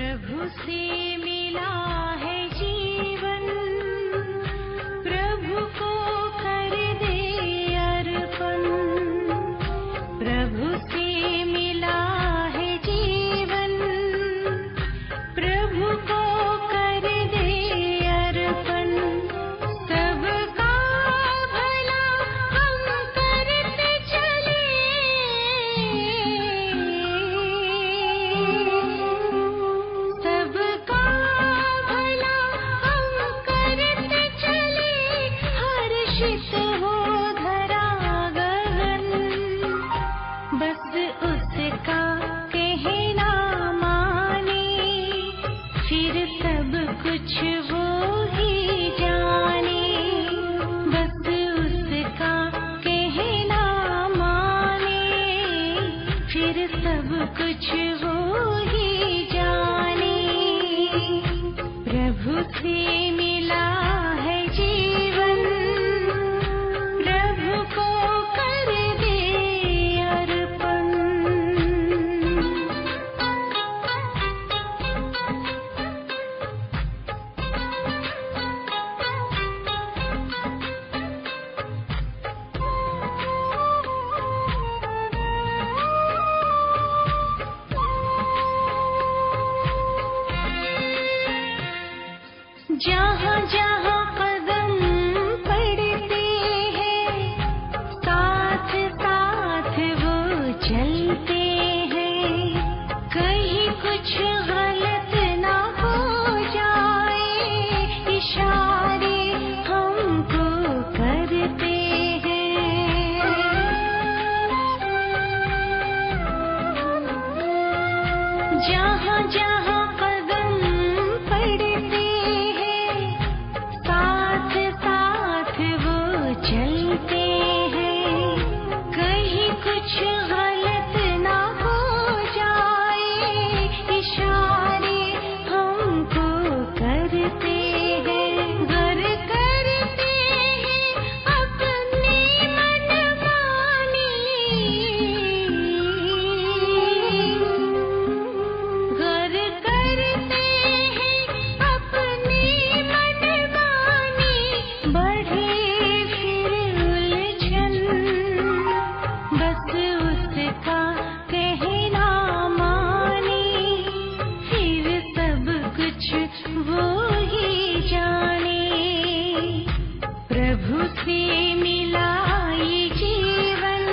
प्रभु से मिला है जीवन, प्रभु को कर दे अर्पण। प्रभु से मिला है जीवन, प्रभु को कर दे अर्पण। सबका भला हम करते चले, सबका भला हम करते चले, हर्षित हो धरा गगन। बस उसका कहना माने, फिर सब कुछ वो ही जाने। बस उसका कहना माने, फिर सब कुछ वो ही जाने। प्रभु से मिला है जीवन, प्रभु को कर दे अर्पण। जहाँ जहाँ कदम पड़ते हैं, साथ साथ वो चलते हैं। कहीं कुछ गलत ना हो जाए, इशारे हमको करते हैं। जहाँ जहाँ कदम पड़ते हैं, साथ साथ वो चलते हैं। कहीं कुछ गलत ना हो जाए, इशारे हमको करते हैं। गर करते हैं अपनी मनमानी, गर करते हैं अपनी मनमानी। बढ़े फिर उलझन, बस उसका कहना माने, फिर सब कुछ वो ही जाने। प्रभु से मिला ये जीवन,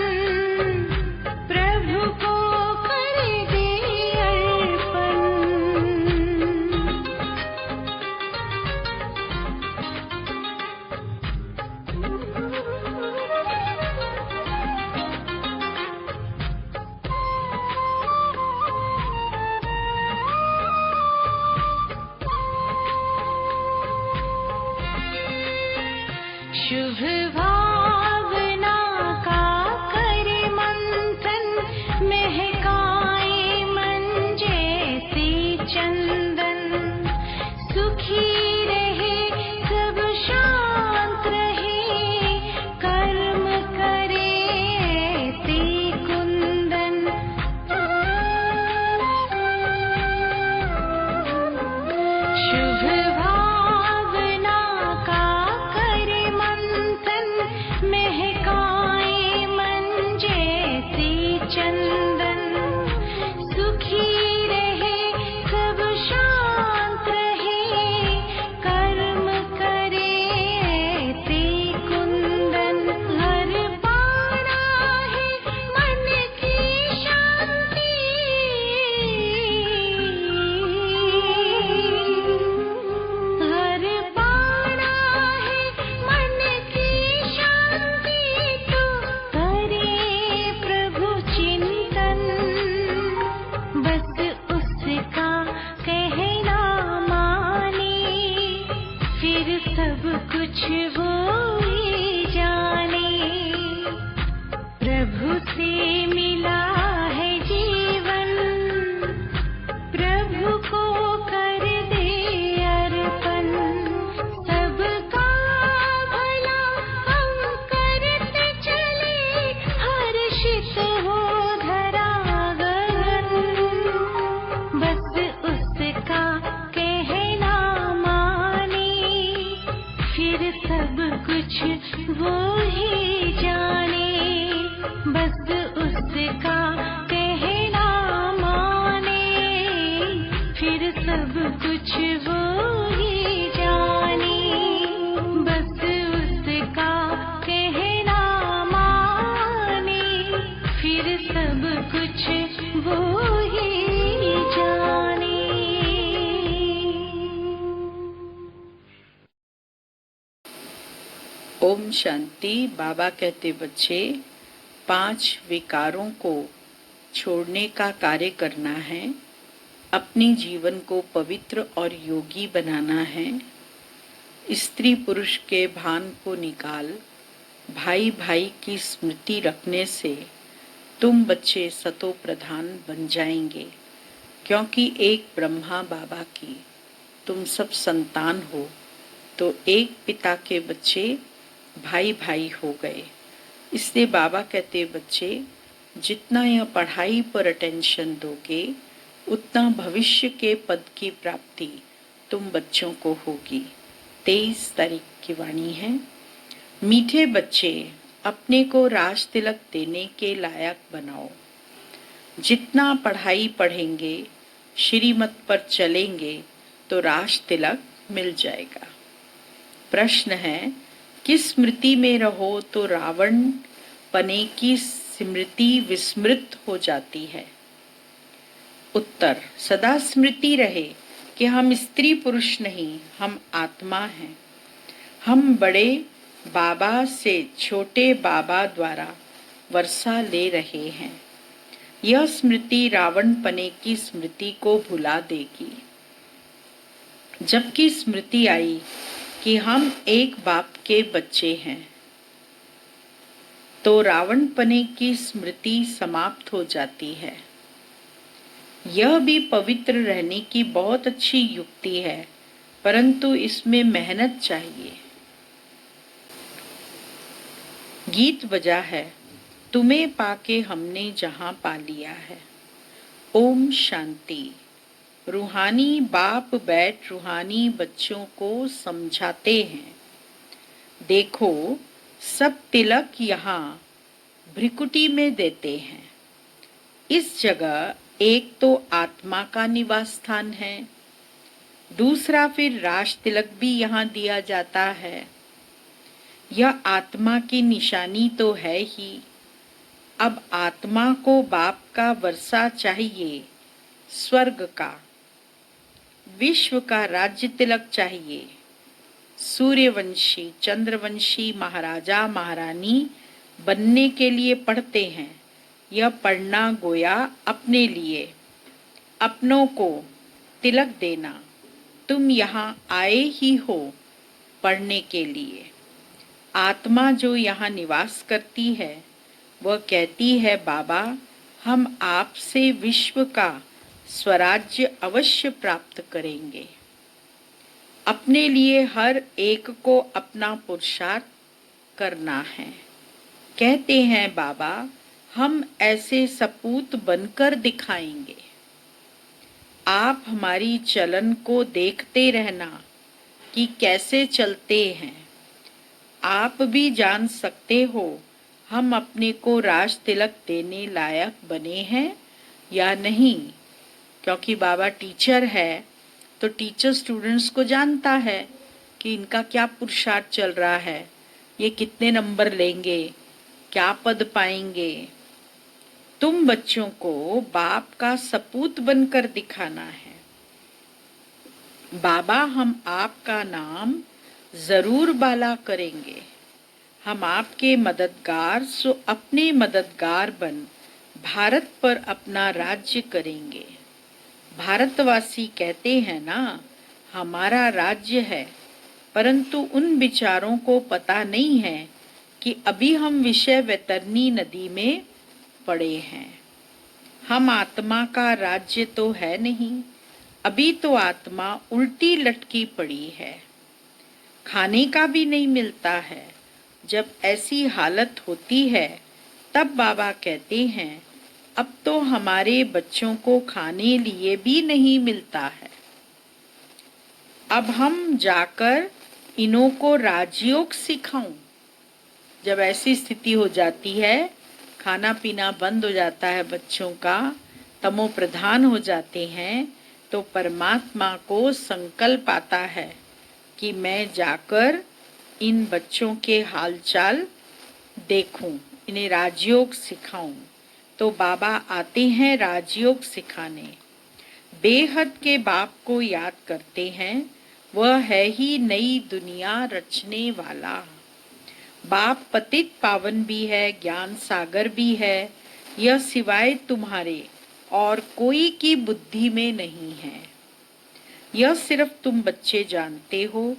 प्रभु को कर दे अर्पण। शुभ भावना का कर मंथन, महकाए मन जैसे चंदन। सुखी रहे सब शांत रहे, कर्म करे ऐसे कुंदन। शुभ भावना का कर मंथन, ओम शांति। बाबा कहते बच्चे 5 विकारों को छोड़ने का कार्य करना है, अपने जीवन को पवित्र और योगी बनाना है। स्त्री पुरुष के भान को निकाल, भाई भाई की स्मृति रखने से तुम बच्चे सतो प्रधान बन जाएंगे, क्योंकि एक ब्रह्मा बाबा की तुम सब संतान हो, तो एक पिता के बच्चे भाई भाई हो गए। इसलिए बाबा कहते बच्चे जितना यह पढ़ाई पर अटेंशन दोगे, उतना भविष्य के पद की प्राप्ति तुम बच्चों को होगी। 23 तारीख की वाणी है। मीठे बच्चे, अपने को राज तिलक देने के लायक बनाओ। जितना पढ़ाई पढ़ेंगे, श्रीमत पर चलेंगे, तो राज तिलक मिल जाएगा। प्रश्न है, किस स्मृति में रहो तो रावण पने की स्मृति विस्मृत हो जाती है? उत्तर, सदा स्मृति रहे कि हम स्त्री पुरुष नहीं, हम आत्मा हैं। हम बड़े बाबा से छोटे बाबा द्वारा वर्षा ले रहे हैं। यह स्मृति रावण पने की स्मृति को भुला देगी। जबकि स्मृति आई कि हम एक बाप के बच्चे हैं, तो रावण पने की स्मृति समाप्त हो जाती है। यह भी पवित्र रहने की बहुत अच्छी युक्ति है, परंतु इसमें मेहनत चाहिए। गीत बजा है, तुम्हें पाके हमने जहां पा लिया है। ओम शांति। रूहानी बाप बैठ रूहानी बच्चों को समझाते हैं। देखो, सब तिलक यहाँ भ्रिकुटी में देते हैं। इस जगह एक तो आत्मा का निवास स्थान है, दूसरा फिर राज तिलक भी यहाँ दिया जाता है। यह आत्मा की निशानी तो है ही। अब आत्मा को बाप का वर्षा चाहिए, स्वर्ग का, विश्व का राज्य तिलक चाहिए। सूर्यवंशी चंद्रवंशी महाराजा महारानी बनने के लिए पढ़ते हैं। यह पढ़ना गोया अपने लिए, अपनों को तिलक देना। तुम यहाँ आए ही हो पढ़ने के लिए। आत्मा जो यहाँ निवास करती है, वह कहती है, बाबा हम आपसे विश्व का स्वराज्य अवश्य प्राप्त करेंगे। अपने लिए हर एक को अपना पुरुषार्थ करना है। कहते हैं बाबा, हम ऐसे सपूत बनकर दिखाएंगे। आप हमारी चलन को देखते रहना कि कैसे चलते हैं। आप भी जान सकते हो हम अपने को राज तिलक देने लायक बने हैं या नहीं। क्योंकि बाबा टीचर है, तो टीचर स्टूडेंट्स को जानता है कि इनका क्या पुरुषार्थ चल रहा है, ये कितने नंबर लेंगे, क्या पद पाएंगे। तुम बच्चों को बाप का सपूत बनकर दिखाना है। बाबा हम आपका नाम जरूर बाला करेंगे। हम आपके मददगार, सो अपने मददगार बन भारत पर अपना राज्य करेंगे। भारतवासी कहते हैं ना, हमारा राज्य है, परंतु उन विचारों को पता नहीं है कि अभी हम विषय वैतरणी नदी में पड़े हैं। हम आत्मा का राज्य तो है नहीं, अभी तो आत्मा उल्टी लटकी पड़ी है, खाने का भी नहीं मिलता है। जब ऐसी हालत होती है, तब बाबा कहते हैं, अब तो हमारे बच्चों को खाने लिए भी नहीं मिलता है। अब हम जाकर इन्हों को राजयोग सिखाऊं। जब ऐसी स्थिति हो जाती है, खाना पीना बंद हो जाता है बच्चों का, तमो प्रधान हो जाते हैं, तो परमात्मा को संकल्प आता है कि मैं जाकर इन बच्चों के हालचाल देखूं, इन्हें राजयोग सिखाऊं। तो बाबा आते हैं राजयोग सिखाने। बेहद के बाप को याद करते हैं, वह है ही नई दुनिया रचने वाला। बाप पतित पावन भी है, ज्ञान सागर भी है, यह सिवाय तुम्हारे और कोई की बुद्धि में नहीं है। यह सिर्फ तुम बच्चे जानते हो।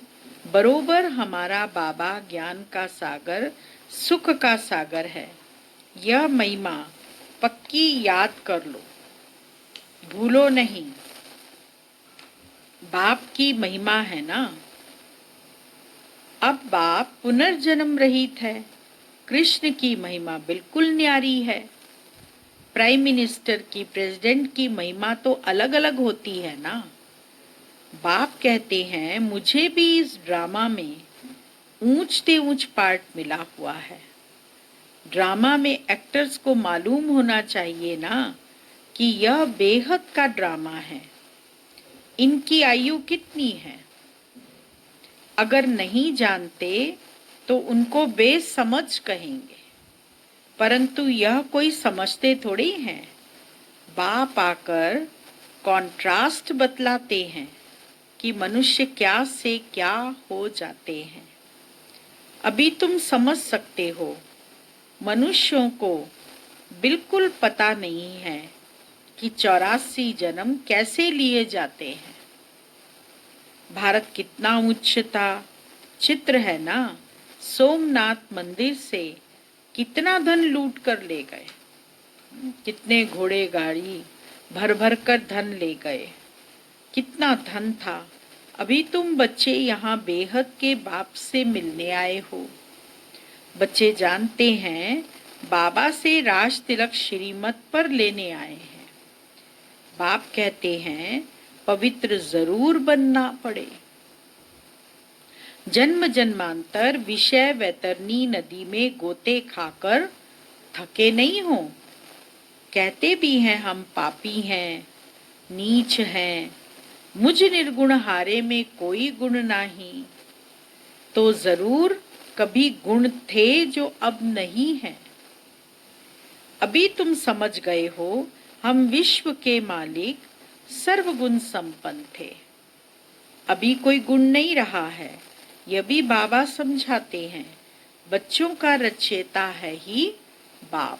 बरोबर हमारा बाबा ज्ञान का सागर, सुख का सागर है। यह महिमा पक्की याद कर लो, भूलो नहीं। बाप की महिमा है ना। अब बाप पुनर्जन्म रहित है। कृष्ण की महिमा बिल्कुल न्यारी है। प्राइम मिनिस्टर की, प्रेसिडेंट की महिमा तो अलग अलग होती है ना। बाप कहते हैं मुझे भी इस ड्रामा में ऊंच से ऊंच पार्ट मिला हुआ है। ड्रामा में एक्टर्स को मालूम होना चाहिए ना कि यह बेहद का ड्रामा है। इनकी आयु कितनी है? अगर नहीं जानते तो उनको बेसमझ कहेंगे, परंतु यह कोई समझते थोड़ी हैं। बाप आकर कॉन्ट्रास्ट बतलाते हैं कि मनुष्य क्या से क्या हो जाते हैं। अभी तुम समझ सकते हो। मनुष्यों को बिल्कुल पता नहीं है कि 84 जन्म कैसे लिए जाते हैं। भारत कितना उच्चता चित्र है ना। सोमनाथ मंदिर से कितना धन लूट कर ले गए, कितने घोड़े गाड़ी भर भर कर धन ले गए, कितना धन था। अभी तुम बच्चे यहाँ बेहद के बाप से मिलने आए हो। बच्चे जानते हैं बाबा से राज तिलक श्रीमत पर लेने आए हैं। बाप कहते हैं पवित्र जरूर बनना पड़े। जन्म जन्मांतर विषय वैतरणी नदी में गोते खाकर थके नहीं हो। कहते भी हैं हम पापी हैं, नीच हैं, मुझ निर्गुण हारे में कोई गुण नहीं। तो जरूर कभी गुण थे जो अब नहीं हैं। अभी तुम समझ गए हो हम विश्व के मालिक सर्वगुण संपन्न थे। अभी कोई गुण नहीं रहा है। यह भी बाबा समझाते हैं। बच्चों का रचयिता है ही बाप।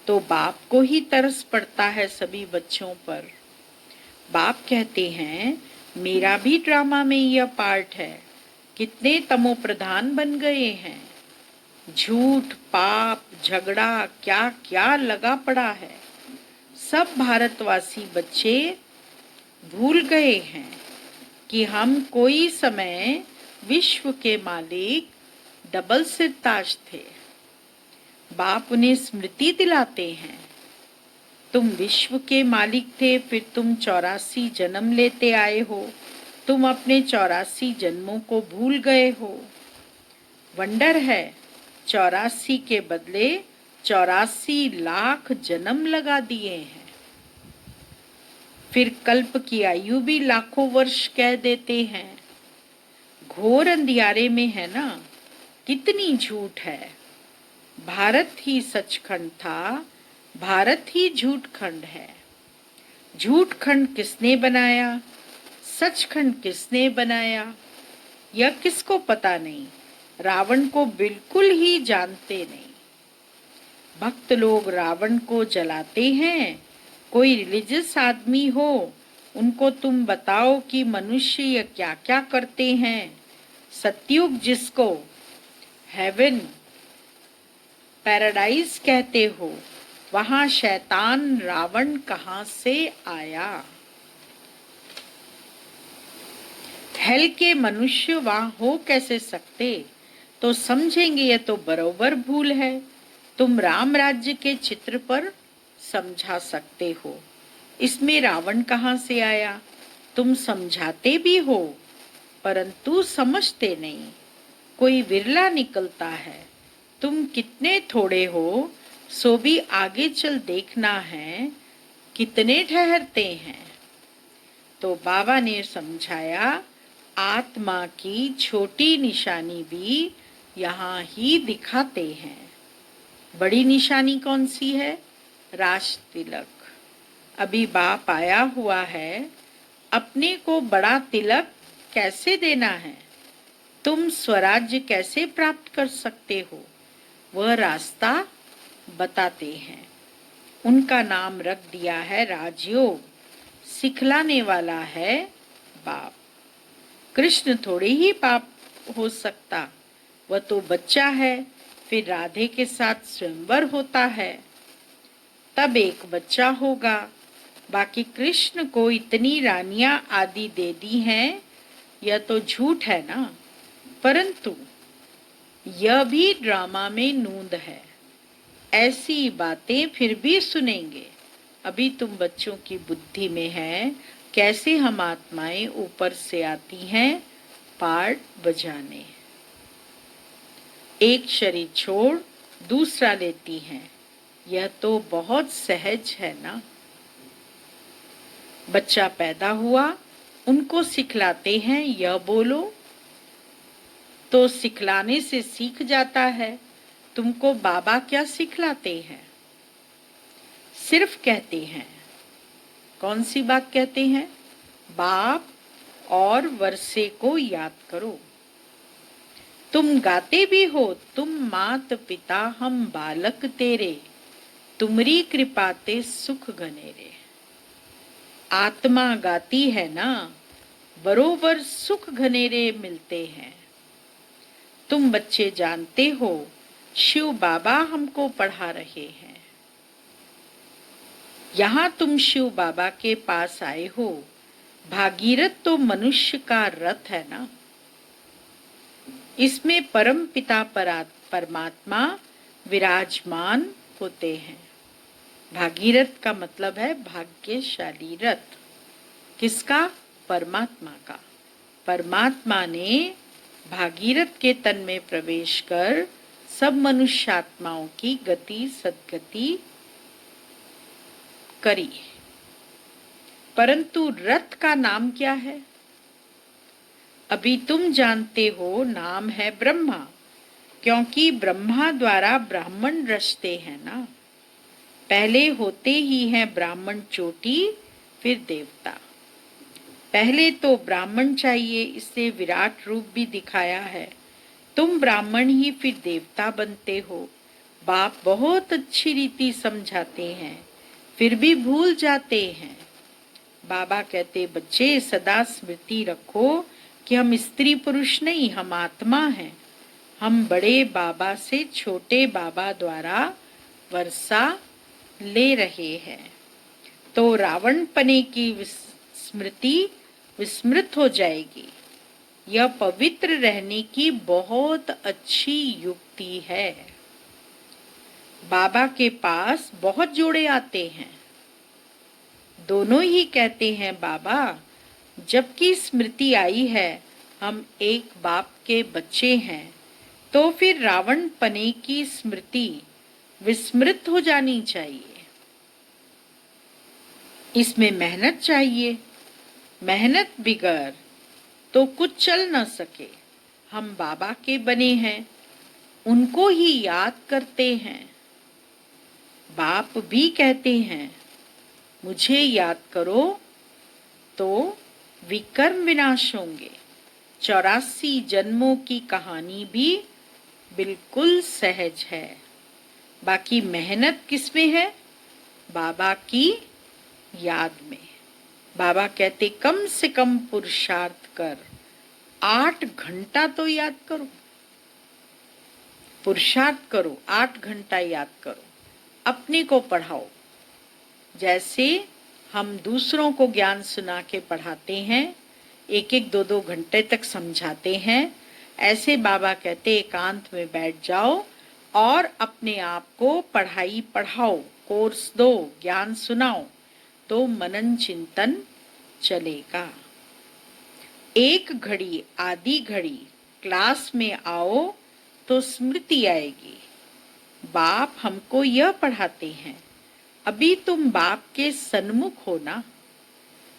तो बाप को ही तरस पड़ता है सभी बच्चों पर। बाप कहते हैं मेरा भी ड्रामा में यह पार्ट है। कितने तमो प्रधान बन गए हैं। झूठ, पाप, झगड़ा क्या क्या लगा पड़ा है। सब भारतवासी बच्चे भूल गए हैं कि हम कोई समय विश्व के मालिक डबल सिरताज थे। बाप उन्हें स्मृति दिलाते हैं तुम विश्व के मालिक थे, फिर तुम 84 जन्म लेते आए हो। तुम अपने 84 जन्मों को भूल गए हो। वंडर है 84 के बदले 84 लाख जन्म लगा दिए हैं। फिर कल्प की आयु भी लाखों वर्ष कह देते हैं। घोर अंधियारे में है ना। कितनी झूठ है। भारत ही सचखंड था, भारत ही झूठखंड है। झूठखंड किसने बनाया, सचखंड किसने बनाया, यह किसको पता नहीं। रावण को बिल्कुल ही जानते नहीं। भक्त लोग रावण को जलाते हैं। कोई रिलीजियस आदमी हो उनको तुम बताओ कि मनुष्य ये क्या क्या करते हैं। सतयुग जिसको हेवन पैराडाइज कहते हो, वहां शैतान रावण कहां से आया। हेल के मनुष्य वहां हो कैसे सकते। तो समझेंगे ये तो बरोबर भूल है। तुम राम राज्य के चित्र पर समझा सकते हो। इसमें रावण कहां से आया। तुम समझाते भी हो परंतु समझते नहीं। कोई विरला निकलता है। तुम कितने थोड़े हो सो भी आगे चल देखना है कितने ठहरते हैं। तो बाबा ने समझाया आत्मा की छोटी निशानी भी यहाँ ही दिखाते हैं। बड़ी निशानी कौन सी है। राज तिलक। अभी बाप आया हुआ है। अपने को बड़ा तिलक कैसे देना है। तुम स्वराज्य कैसे प्राप्त कर सकते हो, वह रास्ता बताते हैं। उनका नाम रख दिया है राजयोग, सिखलाने वाला है बाप। कृष्ण थोड़े ही पाप हो सकता, वह तो बच्चा है। फिर राधे के साथ स्वयंवर होता है, तब एक बच्चा होगा। बाकी कृष्ण को इतनी रानियां आदि दे दी हैं, यह तो झूठ है ना। परंतु यह भी ड्रामा में नूंद है। ऐसी बातें फिर भी सुनेंगे। अभी तुम बच्चों की बुद्धि में है कैसे हम आत्माएं ऊपर से आती हैं पार्ट बजाने। एक शरीर छोड़ दूसरा लेती हैं, यह तो बहुत सहज है ना। बच्चा पैदा हुआ, उनको सिखलाते हैं यह बोलो, तो सिखलाने से सीख जाता है। तुमको बाबा क्या सिखलाते हैं? सिर्फ कहते हैं। कौन सी बात कहते हैं? बाप और वर्षे को याद करो। तुम गाते भी हो, तुम मात पिता हम बालक तेरे, तुमरी कृपा ते सुख घनेरे। आत्मा गाती है ना, बरोबर सुख घनेरे मिलते हैं। तुम बच्चे जानते हो शिव बाबा हमको पढ़ा रहे हैं। यहाँ तुम शिव बाबा के पास आए हो। भागीरथ तो मनुष्य का रथ है ना। इसमें परम पिता परमात्मा विराजमान होते हैं। भागीरथ का मतलब है भाग्यशाली रथ। किसका? परमात्मा का। परमात्मा ने भागीरथ के तन में प्रवेश कर सब मनुष्य आत्माओं की गति सद्गति करी। परंतु रथ का नाम क्या है? अभी तुम जानते हो, नाम है ब्रह्मा, क्योंकि ब्रह्मा द्वारा ब्राह्मण रचते हैं ना। पहले होते ही हैं ब्राह्मण चोटी, फिर देवता। पहले तो ब्राह्मण चाहिए, इससे विराट रूप भी दिखाया है। तुम ब्राह्मण ही फिर देवता बनते हो। बाप बहुत अच्छी रीति समझाते हैं, फिर भी भूल जाते हैं। बाबा कहते, बच्चे सदा स्मृति रखो कि हम स्त्री पुरुष नहीं, हम आत्मा हैं। हम बड़े बाबा से छोटे बाबा द्वारा वर्षा ले रहे हैं। तो रावण पने की स्मृति विस्मृत हो जाएगी। यह पवित्र रहने की बहुत अच्छी युक्ति है। बाबा के पास बहुत जोड़े आते हैं, दोनों ही कहते हैं बाबा, जबकि स्मृति आई है हम एक बाप के बच्चे हैं, तो फिर रावण पने की स्मृति विस्मृत हो जानी चाहिए। इसमें मेहनत चाहिए, मेहनत बिगर तो कुछ चल न सके। हम बाबा के बने हैं, उनको ही याद करते हैं। बाप भी कहते हैं, मुझे याद करो तो विकर्म विनाश होंगे। 84 जन्मों की कहानी भी बिल्कुल सहज है। बाकी मेहनत किसमें है? बाबा की याद में। बाबा कहते, कम से कम पुरुषार्थ कर, 8 घंटा तो याद करो। पुरुषार्थ करो, 8 घंटा याद करो। अपने को पढ़ाओ। जैसे हम दूसरों को ज्ञान सुना के पढ़ाते हैं, 1-1, 2-2 घंटे तक समझाते हैं, ऐसे बाबा कहते एकांत में बैठ जाओ और अपने आप को पढ़ाई पढ़ाओ, कोर्स दो, ज्ञान सुनाओ, तो मनन चिंतन चलेगा। 1 घड़ी आधी घड़ी क्लास में आओ तो स्मृति आएगी। बाप हमको यह पढ़ाते हैं। अभी तुम बाप के सन्मुख हो ना।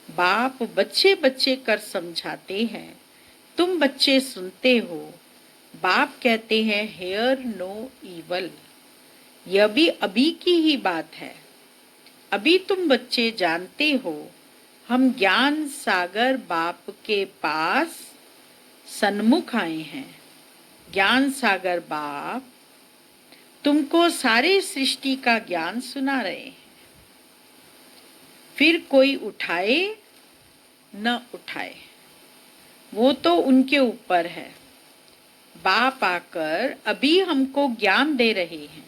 बाप बच्चे बच्चे कर समझाते हैं, तुम बच्चे सुनते हो। बाप कहते हैं हेयर नो इवल। यह भी अभी की ही बात है। अभी तुम बच्चे जानते हो, हम ज्ञान सागर बाप के पास सन्मुख आए हैं। ज्ञान सागर बाप तुमको सारे सृष्टि का ज्ञान सुना रहे हैं। फिर कोई उठाए न उठाए वो तो उनके ऊपर है। बाप आकर अभी हमको ज्ञान दे रहे हैं।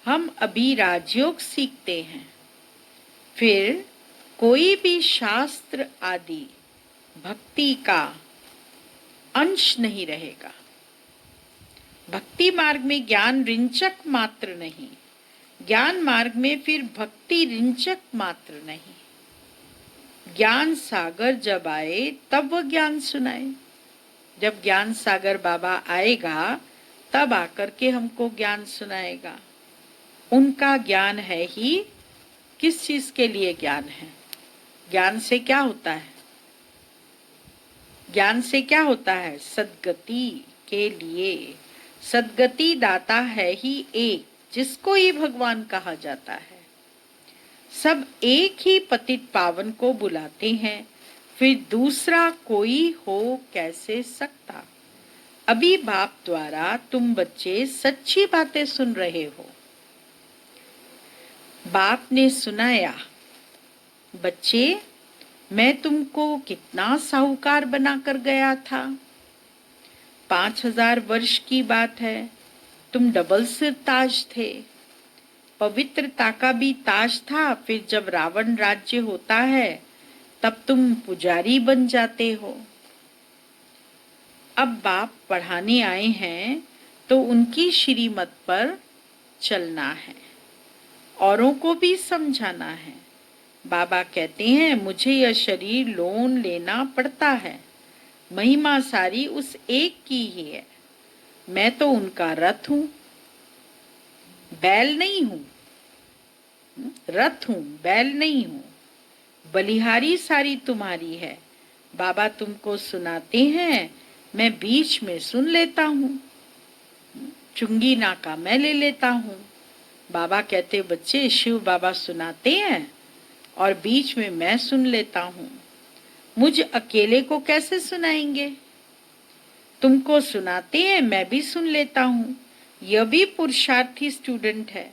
हम अभी राजयोग सीखते हैं। फिर कोई भी शास्त्र आदि भक्ति का अंश नहीं रहेगा। भक्ति मार्ग में ज्ञान रिंचक मात्र नहीं, ज्ञान मार्ग में फिर भक्ति रिंचक मात्र नहीं। ज्ञान सागर जब आए तब वह ज्ञान सुनाए। जब ज्ञान सागर बाबा आएगा तब आकर के हमको ज्ञान सुनाएगा। उनका ज्ञान है ही किस चीज के लिए ज्ञान है? ज्ञान से क्या होता है? ज्ञान से क्या होता है? सद्गति के लिए। सद्गति दाता है ही एक, जिसको ही भगवान कहा जाता है। सब एक ही पतित पावन को बुलाते हैं, फिर दूसरा कोई हो कैसे सकता? अभी बाप द्वारा तुम बच्चे सच्ची बातें सुन रहे हो। बाप ने सुनाया, बच्चे मैं तुमको कितना साहूकार बनाकर गया था। 5000 वर्ष की बात है, तुम डबल सिर ताज थे। पवित्रता का भी ताज था। फिर जब रावण राज्य होता है तब तुम पुजारी बन जाते हो। अब बाप पढ़ाने आए हैं तो उनकी श्रीमत पर चलना है, औरों को भी समझाना है। बाबा कहते हैं मुझे यह शरीर लोन लेना पड़ता है, महिमा सारी उस एक की ही है। मैं तो उनका रथ हूं, बैल नहीं हूं। रथ हूं, बैल नहीं हूं। बलिहारी सारी तुम्हारी है। बाबा तुमको सुनाते हैं, मैं बीच में सुन लेता हूँ। चुंगी नाका मैं ले लेता हूँ। बाबा कहते बच्चे शिव बाबा सुनाते हैं और बीच में मैं सुन लेता हूँ। मुझ अकेले को कैसे सुनाएंगे? तुमको सुनाते हैं, मैं भी सुन लेता हूँ। यह भी पुरुषार्थी स्टूडेंट है,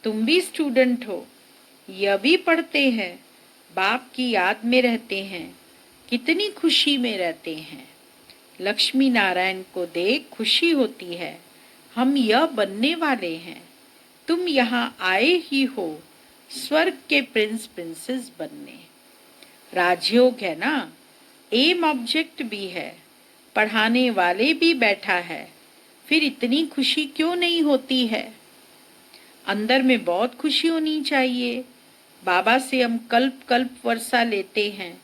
तुम भी स्टूडेंट हो। यह भी पढ़ते हैं, बाप की याद में रहते हैं, कितनी खुशी में रहते हैं। लक्ष्मी नारायण को देख खुशी होती है। हम यह बनने वाले हैं। तुम यहाँ आए ही हो स्वर्ग के प्रिंस प्रिंसेस बनने। राजयोग है ना, एम ऑब्जेक्ट भी है, पढ़ाने वाले भी बैठा है। फिर इतनी खुशी क्यों नहीं होती है? अंदर में बहुत खुशी होनी चाहिए। बाबा से हम कल्प कल्प वर्षा लेते हैं,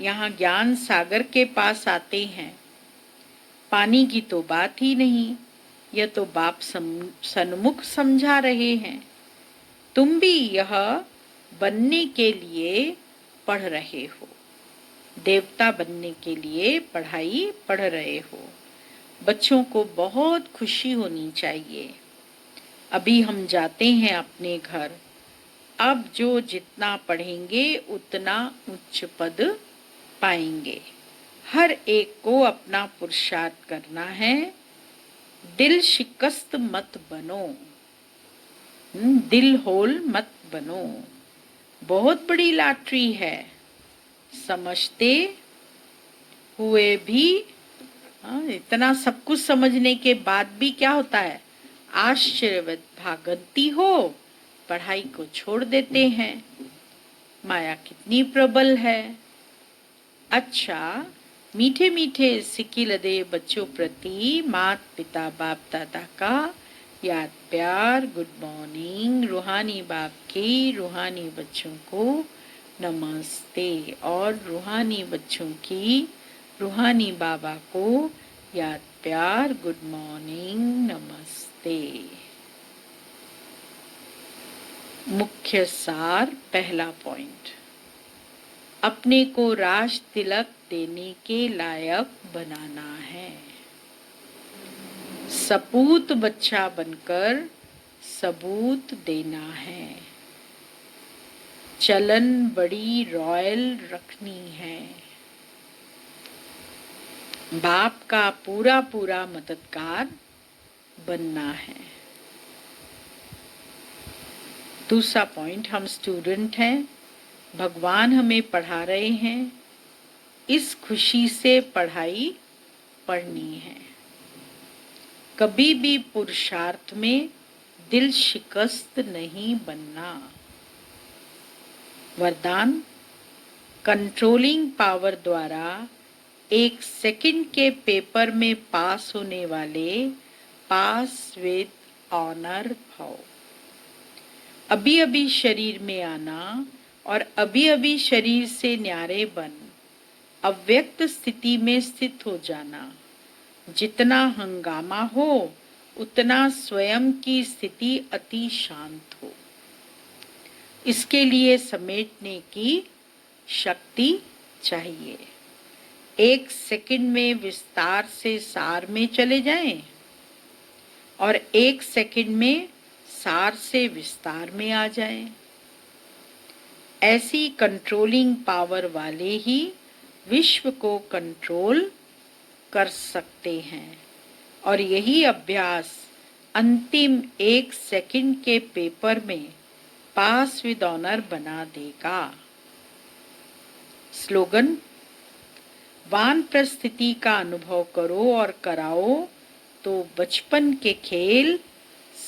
यहाँ ज्ञान सागर के पास आते हैं। पानी की तो बात ही नहीं, यह तो बाप सन्मुख समझा रहे हैं। तुम भी यह बनने के लिए पढ़ रहे हो, देवता बनने के लिए पढ़ाई पढ़ रहे हो। बच्चों को बहुत खुशी होनी चाहिए। अभी हम जाते हैं अपने घर। अब जो जितना पढ़ेंगे उतना उच्च पद पाएंगे। हर एक को अपना पुरुषार्थ करना है। दिल शिकस्त मत बनो, दिल होल मत बनो। बहुत बड़ी लॉटरी है। समझते हुए भी इतना सब कुछ समझने के बाद भी क्या होता है? आश्चर्यवत भागंती हो, पढ़ाई को छोड़ देते हैं। माया कितनी प्रबल है। अच्छा, मीठे मीठे सिक्की लदे बच्चों प्रति मात पिता बाप दादा का याद प्यार, गुड मॉर्निंग। रूहानी बाप की रूहानी बच्चों को नमस्ते और रूहानी बच्चों की रूहानी बाबा को याद प्यार, गुड मॉर्निंग, नमस्ते। मुख्य सार, पहला पॉइंट, अपने को राज तिलक देने के लायक बनाना है। सपूत बच्चा बनकर सबूत देना है। चलन बड़ी रॉयल रखनी है। बाप का पूरा पूरा मददगार बनना है। दूसरा पॉइंट, हम स्टूडेंट हैं, भगवान हमें पढ़ा रहे हैं, इस खुशी से पढ़ाई पढ़नी है। कभी भी पुरुषार्थ में दिल शिकस्त नहीं बनना। वरदान, कंट्रोलिंग पावर द्वारा 1 सेकंड के पेपर में पास होने वाले पास विद ऑनर भव। अभी अभी शरीर में आना और अभी अभी शरीर से न्यारे बन अव्यक्त स्थिति में स्थित हो जाना। जितना हंगामा हो उतना स्वयं की स्थिति अति शांत हो। इसके लिए समेटने की शक्ति चाहिए। 1 सेकंड में विस्तार से सार में चले जाएं और 1 सेकंड में सार से विस्तार में आ जाएं। ऐसी कंट्रोलिंग पावर वाले ही विश्व को कंट्रोल कर सकते हैं और यही अभ्यास अंतिम 1 सेकंड के पेपर में पास विद ऑनर बना देगा। स्लोगन, वानप्रस्थ स्थिति का अनुभव करो और कराओ तो बचपन के खेल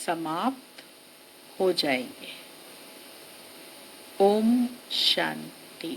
समाप्त हो जाएंगे। ओम शांति।